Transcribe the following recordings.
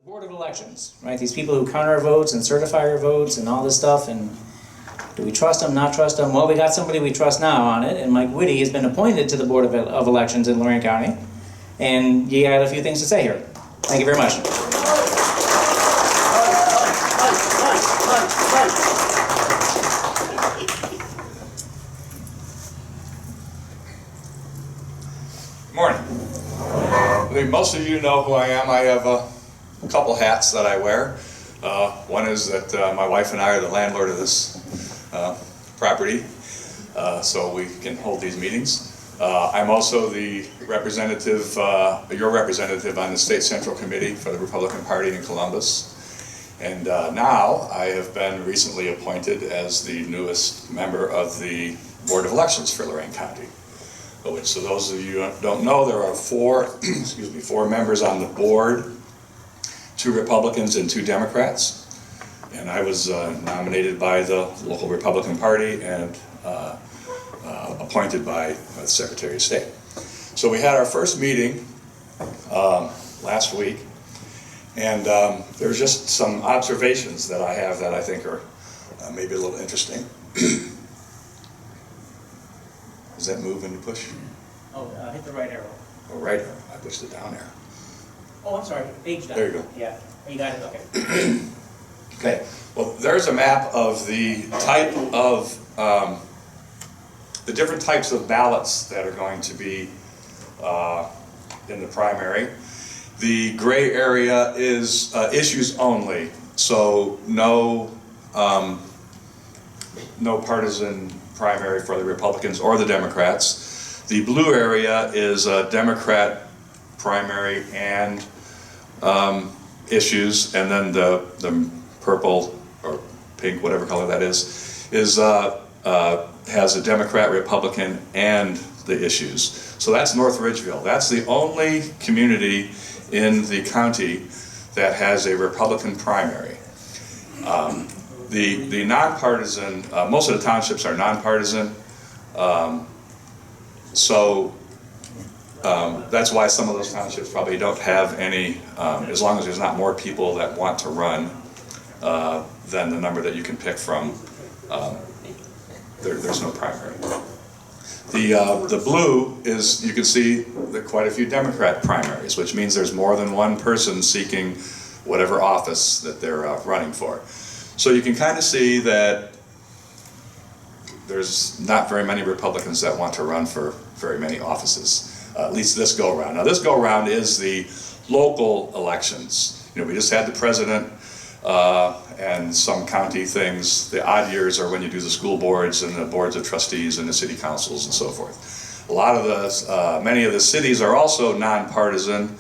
Board of Elections, right? These people who count our votes and certify our votes and all this stuff, and do we trust them, not trust them? Well, we got somebody we trust now on it, and Mike Whitty has been appointed to the Board of Elections in Lorraine County, and you got a few things to say here. Thank you very much. Good morning. I think most of you know who I am. I have a couple hats that I wear. One is that my wife and I are the landlord of this property, so we can hold these meetings. I'm also the representative, your representative on the State Central Committee for the Republican Party in Columbus. And now I have been recently appointed as the newest member of the Board of Elections for Lorraine County. Which, so those of you who don't know, there are four members on the board, 2 Republicans and 2 Democrats. And I was nominated by the local Republican Party and appointed by the Secretary of State. So we had our first meeting last week, and there's just some observations that I have that I think are maybe a little interesting. Does that move when you push? Oh, hit the right arrow. Oh, right arrow. I pushed the down arrow. Oh, I'm sorry, page down. There you go. Yeah, you got it, okay. Okay, well, there's a map of the type of, the different types of ballots that are going to be in the primary. The gray area is issues only, so no partisan primary for the Republicans or the Democrats. The blue area is a Democrat primary and issues, and then the purple or pink, whatever color that is has a Democrat, Republican, and the issues. So that's North Ridgeville. That's the only community in the county that has a Republican primary. The nonpartisan, most of the townships are nonpartisan, so that's why some of those townships probably don't have any, as long as there's not more people that want to run than the number that you can pick from, there's no primary. The blue is, you can see quite a few Democrat primaries, which means there's more than one person seeking whatever office that they're running for. So you can kind of see that there's not very many Republicans that want to run for very many offices, at least this go-around. Now this go-around is the local elections. You know, we just had the president and some county things. The odd years are when you do the school boards and the boards of trustees and the city councils and so forth. A lot of the, many of the cities are also nonpartisan.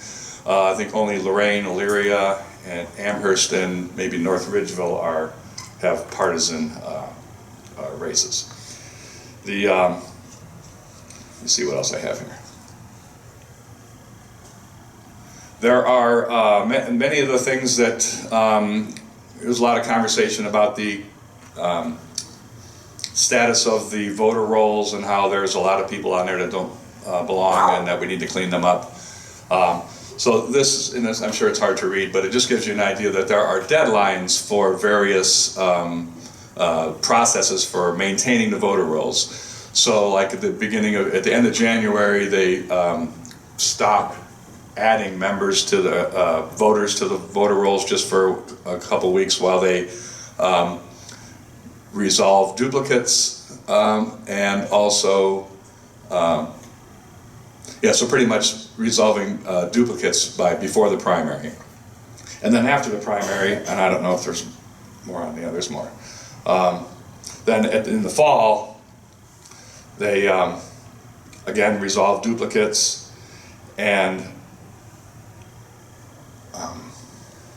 I think only Lorraine, Elyria, and Amherst and maybe North Ridgeville have partisan races. Let me see what else I have here. There are many of the things that there's a lot of conversation about the status of the voter rolls and how there's a lot of people on there that don't belong and that we need to clean them up. So this, I'm sure it's hard to read, but it just gives you an idea that there are deadlines for various processes for maintaining the voter rolls. So like at the end of January, they stopped adding members to the voters to the voter rolls just for a couple weeks while they resolved duplicates and also so pretty much resolving duplicates before the primary. And then after the primary, and I don't know if there's more on the others more, then in the fall, they again resolve duplicates and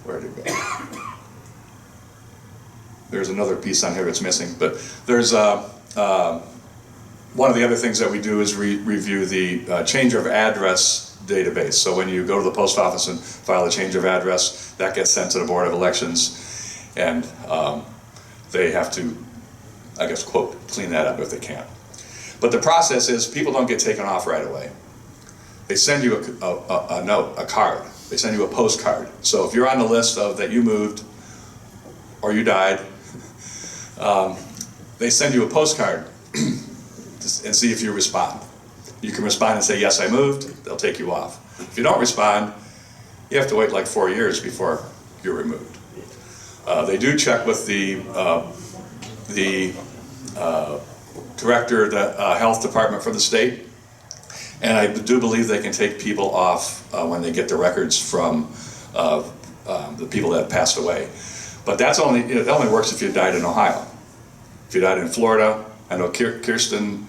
where did it go? There's another piece on here that's missing, but there's one of the other things that we do is review the change of address database. So when you go to the post office and file a change of address, that gets sent to the Board of Elections, and they have to, I guess, quote, clean that up if they can. But the process is people don't get taken off right away. They send you a note, a card, They send you a postcard. So if you're on the list of that you moved or you died, they send you a postcard and see if you respond. You can respond and say, yes, I moved, they'll take you off. If you don't respond, you have to wait like 4 years before you're removed. They do check with the director of the health department for the state, and I do believe they can take people off when they get the records from the people that have passed away. But it only works if you died in Ohio. If you died in Florida, I know Kirsten's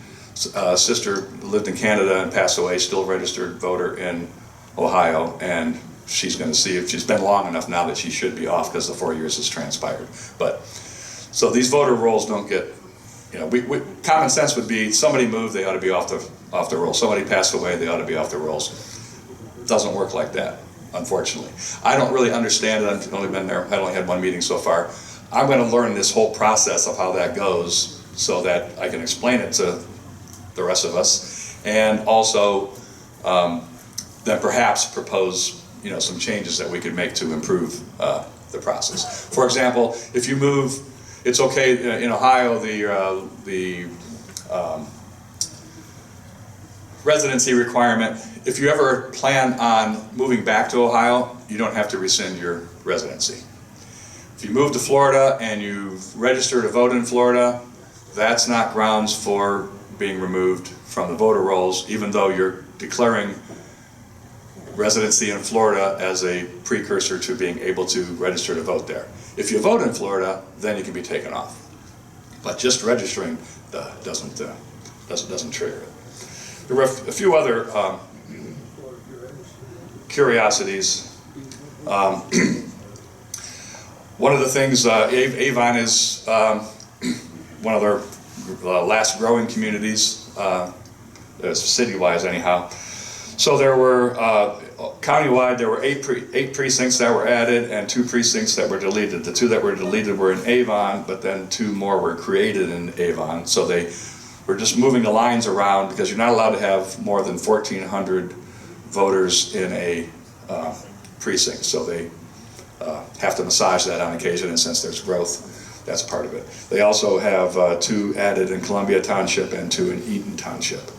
sister lived in Canada and passed away, still registered voter in Ohio, and she's going to see if she's been long enough now that she should be off because the 4 years has transpired. But so these voter rolls don't get, common sense would be somebody moved, they ought to be off the roll. Somebody passed away, they ought to be off the rolls. It doesn't work like that, unfortunately. I don't really understand it. I've only been there. I've only had one meeting so far. I'm going to learn this whole process of how that goes so that I can explain it to the rest of us, and also then perhaps propose some changes that we could make to improve the process. For example, if you move, it's okay in Ohio, the residency requirement, if you ever plan on moving back to Ohio, you don't have to rescind your residency. If you move to Florida and you register to vote in Florida, that's not grounds for being removed from the voter rolls, even though you're declaring residency in Florida as a precursor to being able to register to vote there. If you vote in Florida, then you can be taken off. But just registering doesn't trigger it. There were a few other curiosities. One of the things, Avon is one of their last growing communities, city-wise anyhow. So there were, countywide, there were eight precincts that were added and 2 precincts that were deleted. The 2 that were deleted were in Avon, but then 2 more were created in Avon. So they were just moving the lines around because you're not allowed to have more than 1,400 voters in a precinct. So they have to massage that on occasion, and since there's growth, that's part of it. They also have 2 added in Columbia Township and 2 in Eaton Township.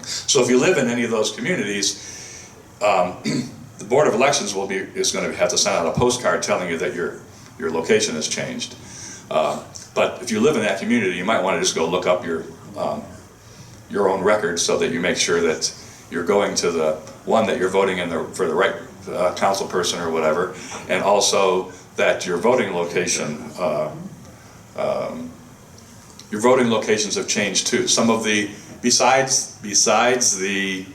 So if you live in any of those communities, the Board of Elections is going to have to send out a postcard telling you that your location has changed. But if you live in that community, you might want to just go look up your own records so that you make sure that you're going to the one that you're voting in for the right council person or whatever, and also that your voting location, your voting locations have changed too. Some of the besides the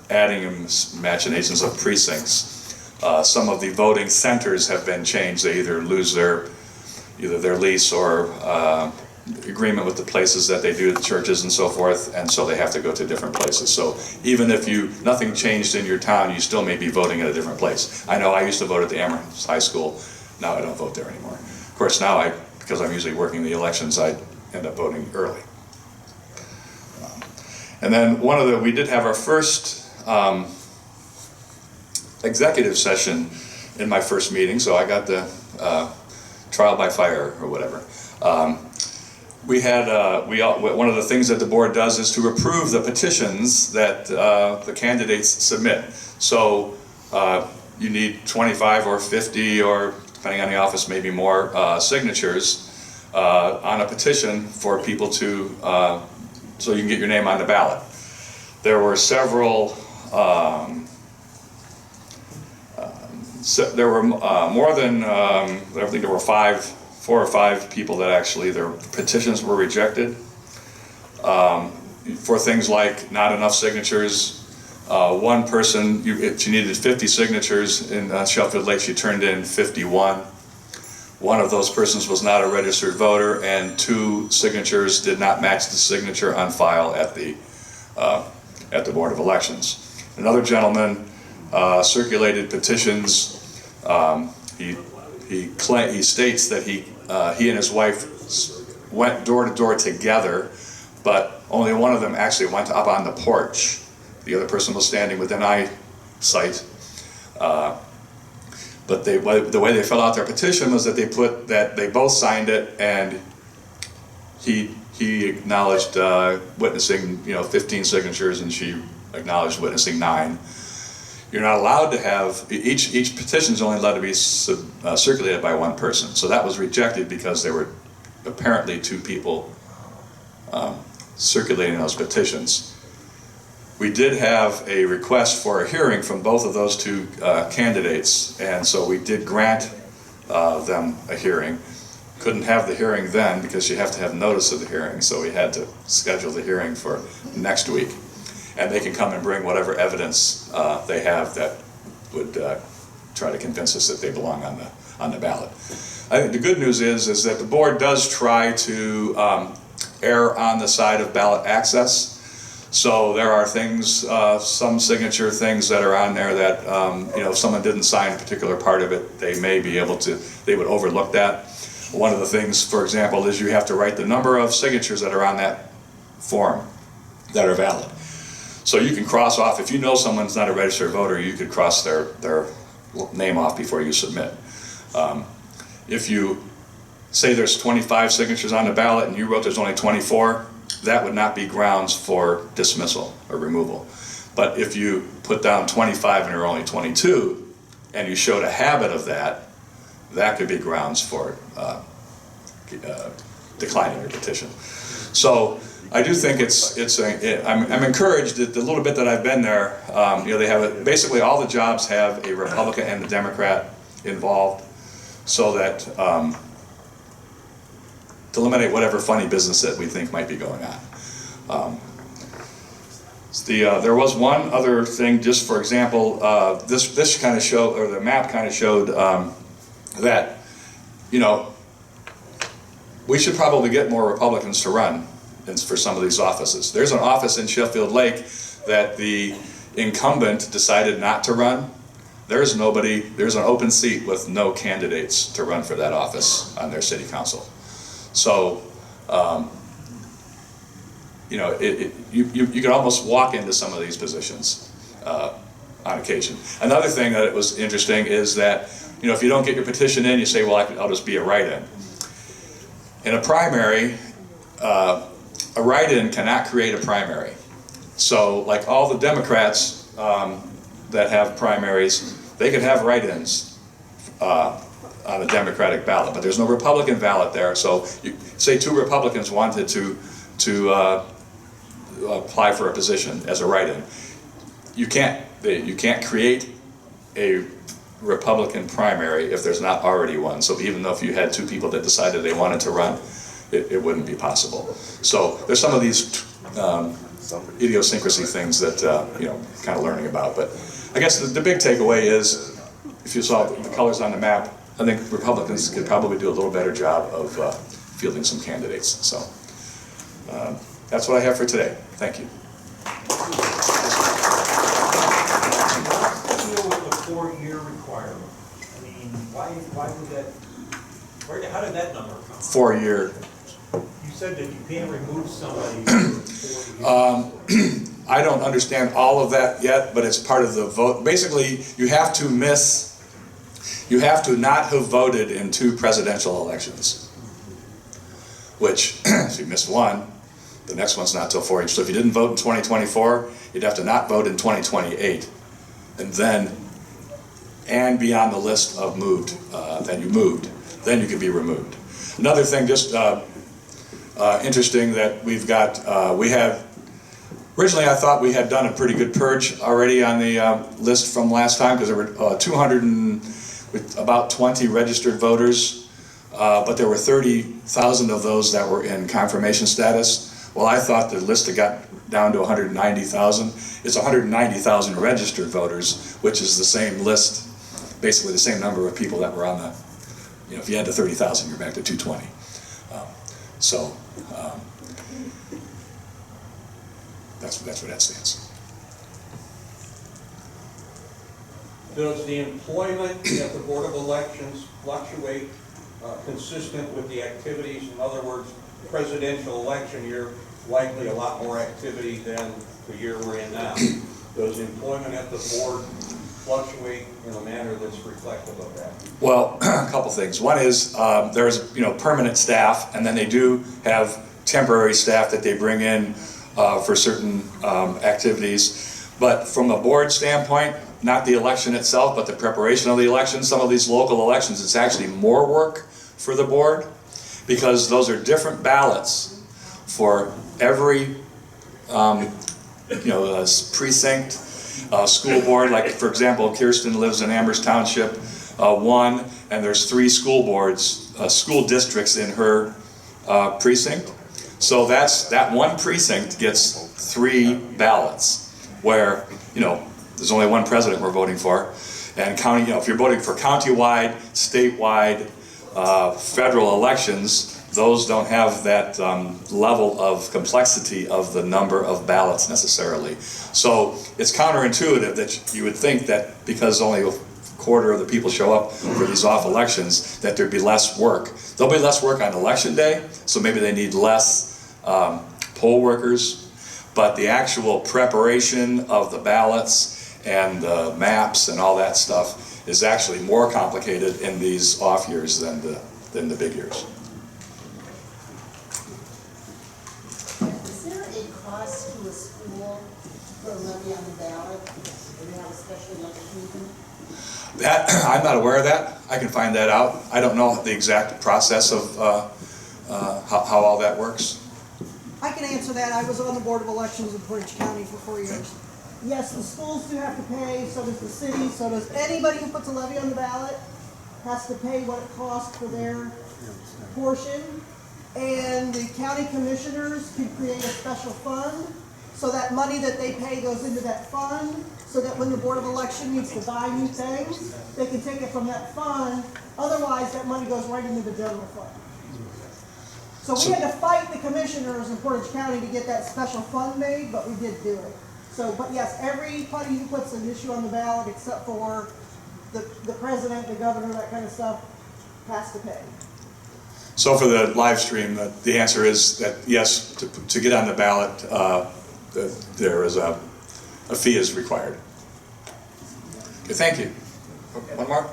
adding machinations of precincts, some of the voting centers have been changed. They either lose their lease or agreement with the places that they do, the churches and so forth, and so they have to go to different places. So even if nothing changed in your town, you still may be voting at a different place. I know I used to vote at the Amherst High School. Now I don't vote there anymore. Of course, now because I'm usually working the elections, I end up voting early. And then we did have our first executive session in my first meeting, so I got the trial by fire or whatever. One of the things that the board does is to approve the petitions that the candidates submit. So you need 25 or 50 or, depending on the office, maybe more signatures on a petition for people to, so you can get your name on the ballot. There were several, there were more than, I think there were 4 or 5 people that actually their petitions were rejected for things like not enough signatures. One person, she needed 50 signatures in Sheffield Lake, she turned in 51. One of those persons was not a registered voter, and 2 signatures did not match the signature on file at the Board of Elections. Another gentleman circulated petitions. He states that he and his wife went door to door together, but only one of them actually went up on the porch. The other person was standing within eyesight. But the way they filled out their petition was that they put that they both signed it, and he acknowledged witnessing 15 signatures, and she acknowledged witnessing 9. You're not allowed to have, each petition is only allowed to be circulated by one person. So that was rejected because there were apparently 2 people circulating those petitions. We did have a request for a hearing from both of those 2 candidates, and so we did grant them a hearing. Couldn't have the hearing then because you have to have notice of the hearing, so we had to schedule the hearing for next week. And they can come and bring whatever evidence they have that would try to convince us that they belong on the ballot. I think the good news is that the board does try to err on the side of ballot access. So there are things, some signature things that are on there that, if someone didn't sign a particular part of it, they may be able to, they would overlook that. One of the things, for example, is you have to write the number of signatures that are on that form that are valid. So you can cross off, if you know someone's not a registered voter, you could cross their name off before you submit. If you say there's 25 signatures on the ballot and you wrote there's only 24, that would not be grounds for dismissal or removal. But if you put down 25 and there are only 22, and you showed a habit of that, that could be grounds for declining your petition. So I do think I'm encouraged that the little bit that I've been there, they have basically all the jobs have a Republican and a Democrat involved, so that to eliminate whatever funny business that we think might be going on. There was one other thing, just for example, this kind of showed, or the map kind of showed that, we should probably get more Republicans to run for some of these offices. There's an office in Sheffield Lake that the incumbent decided not to run. There's an open seat with no candidates to run for that office on their city council. So, you can almost walk into some of these positions on occasion. Another thing that was interesting is that, if you don't get your petition in, you say, well, I'll just be a write-in. In a primary, a write-in cannot create a primary. So, like all the Democrats that have primaries, they could have write-ins on a Democratic ballot, but there's no Republican ballot there. So, say 2 Republicans wanted to apply for a position as a write-in. You can't create a Republican primary if there's not already one. So even though if you had 2 people that decided they wanted to run, it wouldn't be possible. So there's some of these idiosyncrasy things that kind of learning about. But I guess the big takeaway is, if you saw the colors on the map, I think Republicans could probably do a little better job of fielding some candidates. So that's what I have for today. Thank you. The 4-year requirement. I mean, why would that? How did that number come? 4-year. You said that you can't remove somebody for 4 years. I don't understand all of that yet, but it's part of the vote. Basically, you have to not have voted in 2 presidential elections. Which, if you missed one, the next one's not till 4 years. So if you didn't vote in 2024, you'd have to not vote in 2028. And be on the list of moved, then you could be removed. Another thing, just interesting that we've got, originally I thought we had done a pretty good purge already on the list from last time, because there were 200 with about 20 registered voters, but there were 30,000 of those that were in confirmation status. Well, I thought the list had got down to 190,000. It's 190,000 registered voters, which is the same list, basically the same number of people that were on the, if you add to 30,000, you're back to 220. That's where that stands. Does the employment at the Board of Elections fluctuate consistent with the activities? In other words, presidential election year, likely a lot more activity than the year we're in now. Does employment at the board fluctuate in a manner that's reflective of that? Well, a couple things. One is there's permanent staff, and then they do have temporary staff that they bring in for certain activities. But from a board standpoint, not the election itself, but the preparation of the election, some of these local elections, it's actually more work for the board because those are different ballots for every precinct, school board. Like for example, Kirsten lives in Amherst Township 1, and there's 3 school boards, school districts in her precinct. So that one precinct gets 3 ballots, where there's only one president we're voting for, and county. If you're voting for countywide, statewide, federal elections, those don't have that level of complexity of the number of ballots necessarily. So it's counterintuitive that you would think that because only a quarter of the people show up for these off elections, that there'd be less work. There'll be less work on election day, so maybe they need less poll workers, but the actual preparation of the ballots and the maps and all that stuff is actually more complicated in these off years than the big years. Is there a cost to a school for a levy on the ballot? Or they have a special election? That, I'm not aware of that. I can find that out. I don't know the exact process of how all that works. I can answer that. I was on the Board of Elections in Portage County for 4 years. Yes, the schools do have to pay, so does the city, so does anybody who puts a levy on the ballot has to pay what it costs for their portion. And the county commissioners can create a special fund, so that money that they pay goes into that fund, so that when the Board of Election needs to buy new things, they can take it from that fund. Otherwise, that money goes right into the general fund. So we had to fight the commissioners in Portage County to get that special fund made, but we did do it. So, but yes, everybody who puts an issue on the ballot, except for the president, the governor, that kind of stuff, has to pay. So for the live stream, the answer is that yes, to get on the ballot, there is a fee is required. Okay, thank you. One more?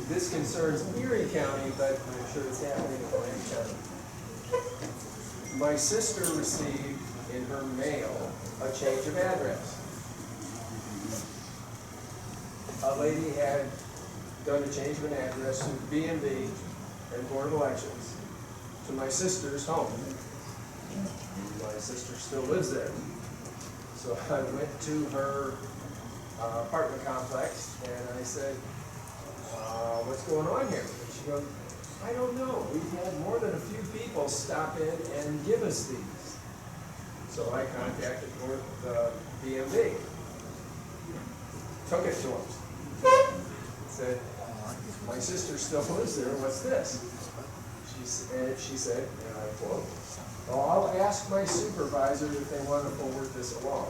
This concerns Erie County, but I'm sure it's happening in Lorraine County. My sister received in her mail a change of address. A lady had done a change of an address to B&B and Board of Elections to my sister's home. My sister still lives there. So I went to her apartment complex and I said, what's going on here? And she goes, I don't know. We've had more than a few people stop in and give us these. So I contacted B&B. Took it to them. Said, my sister still lives there. What's this? She said, and I quote, well, I'll ask my supervisor if they want to forward this along.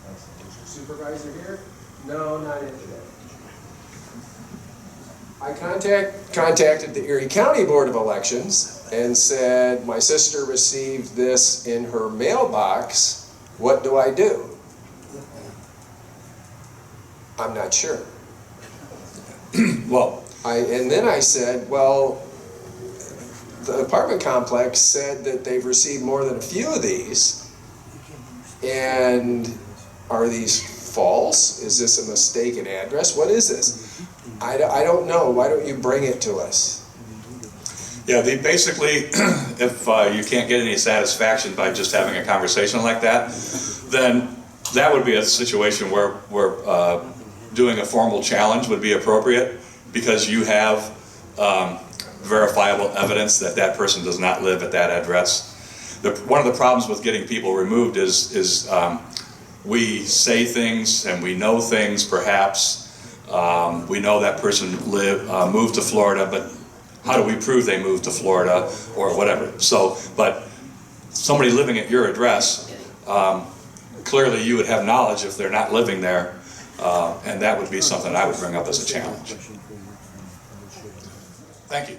I said, is your supervisor here? No, not in today. I contacted the Erie County Board of Elections and said, my sister received this in her mailbox. What do I do? I'm not sure. Well, And then I said, well, the apartment complex said that they've received more than a few of these. And are these false? Is this a mistaken address? What is this? I don't know. Why don't you bring it to us? yeah, basically, if you can't get any satisfaction by just having a conversation like that, then that would be a situation where doing a formal challenge would be appropriate because you have verifiable evidence that that person does not live at that address. One of the problems with getting people removed is we say things and we know things perhaps. We know that person moved to Florida, but how do we prove they moved to Florida or whatever? So, but somebody living at your address, clearly you would have knowledge if they're not living there, and that would be something I would bring up as a challenge. Thank you.